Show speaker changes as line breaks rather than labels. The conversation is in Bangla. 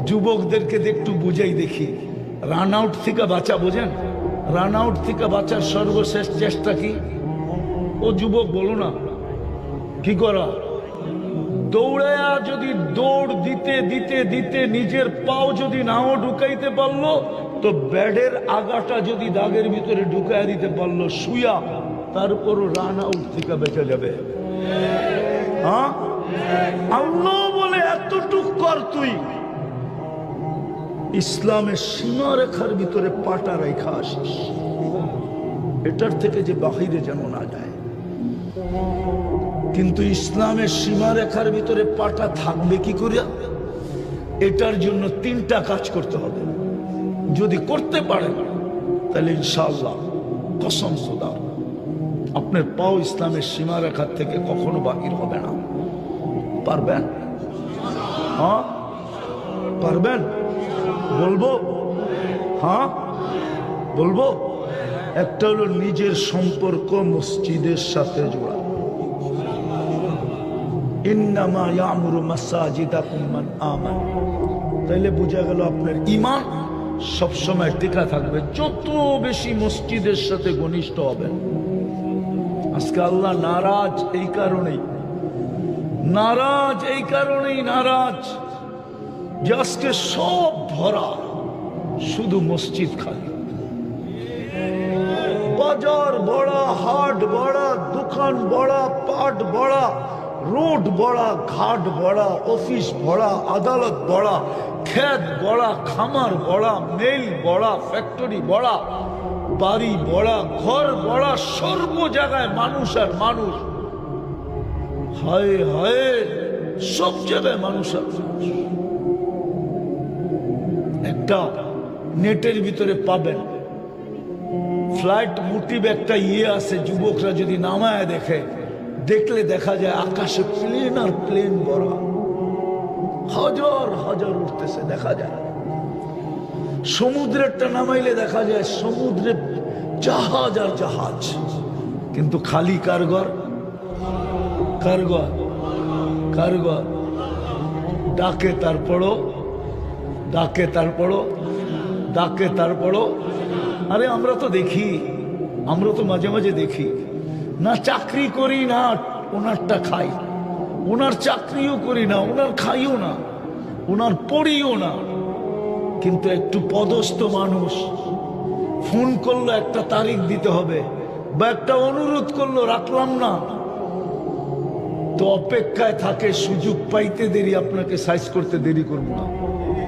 যুবকদেরকে একটু বুঝাই দেখি, রান আউট থেকে বাঁচা, বোঝেন? রান আউট থেকে বাঁচার সর্বশেষ চেষ্টা কি? ও যুবক বলো না, কি করা? দৌড়ায়া যদি দৌড় দিতে দিতে দিতে নিজের পাও যদি নাও ঢুকাইতে পারলো, তো ব্যাডের আগাটা যদি দাগের ভিতরে ঢুকাইয়া দিতে পারলো শুয়া, তারপরও রান আউট থেকে বেঁচে যাবে। হ্যাঁ, আল্লাহ বলে এতটুক কর তুই। ইসলামের সীমারেখার ভিতরে পাটা রেখা আসিস, এটার থেকে যে বাহিরে যেন না যায়। কিন্তু ইসলামের সীমারেখার ভিতরে পাটা থাকবে কি করে? এটার জন্য তিনটা কাজ করতে হবে। যদি করতে পারেন তাহলে ইনশাআল্লাহ কসম খোদা আপনার পাও ইসলামের সীমারেখার থেকে কখনো বাহির হবে না। পারবেন? হ্যাঁ পারবেন? বলবো? হ্যাঁ বলবো। একটা হলো নিজের সম্পর্ক মসজিদের সাথে জোড়া। ইন্নামা ইয়ামুরু মাসাজিদাকুম মান আমানা। তাইলে বোঝা গেল আপনার ঈমান সবসময় টিকা থাকবে যত বেশি মসজিদের সাথে ঘনিষ্ঠ হবেন। আজকে আল্লাহ নারাজ এই কারণেই, নারাজ এই কারণেই নারাজ যে আজকে সব ভরা, শুধু মসজিদ খালি। বাজার বড়া, হাট বড়া, দোকান বড়া, পাট বড়া, রোড বড়া, ঘাট বড়া, অফিস বড়া, আদালত বড়া, ক্ষেত বড়া, খামার বড়া, মেল বড়া, ফ্যাক্টরি বড়া, বাড়ি বড়া, ঘর বড়া, সর্ব জায়গায় মানুষ আর মানুষ। হায় হায়, সব জায়গায় মানুষ আর মানুষ। একটা নেটের ভিতরে পাবেন ফ্লাইট মোটিভ একটা আছে, যুবকরা যদি নামায় দেখে, দেখলে দেখা যায় আকাশে প্লেন আর প্লেন ভরা, হাজার হাজার উঠতেছে দেখা যায়। সমুদ্রেরটা নামাইলে দেখা যায় সমুদ্রে জাহাজ আর জাহাজ, কিন্তু খালি কারগর কারগর কারগর। ডাকে তারপরও, ডাকে তারপরও, ডাকে তারপরও। আরে আমরা তো দেখি, আমরা তো মাঝে মাঝে দেখি না, চাকরি করি না ওনারটা খাই, ওনার চাকরিও করি না, ওনার খাইও না, ওনার পড়িও না, কিন্তু একটু পদস্থ মানুষ ফোন করলো একটা তারিখ দিতে হবে বা একটা অনুরোধ করলো রাখলাম না, তো অপেক্ষায় থাকে সুযোগ পাইতে দেরি, আপনাকে সাইজ করতে দেরি করবো না।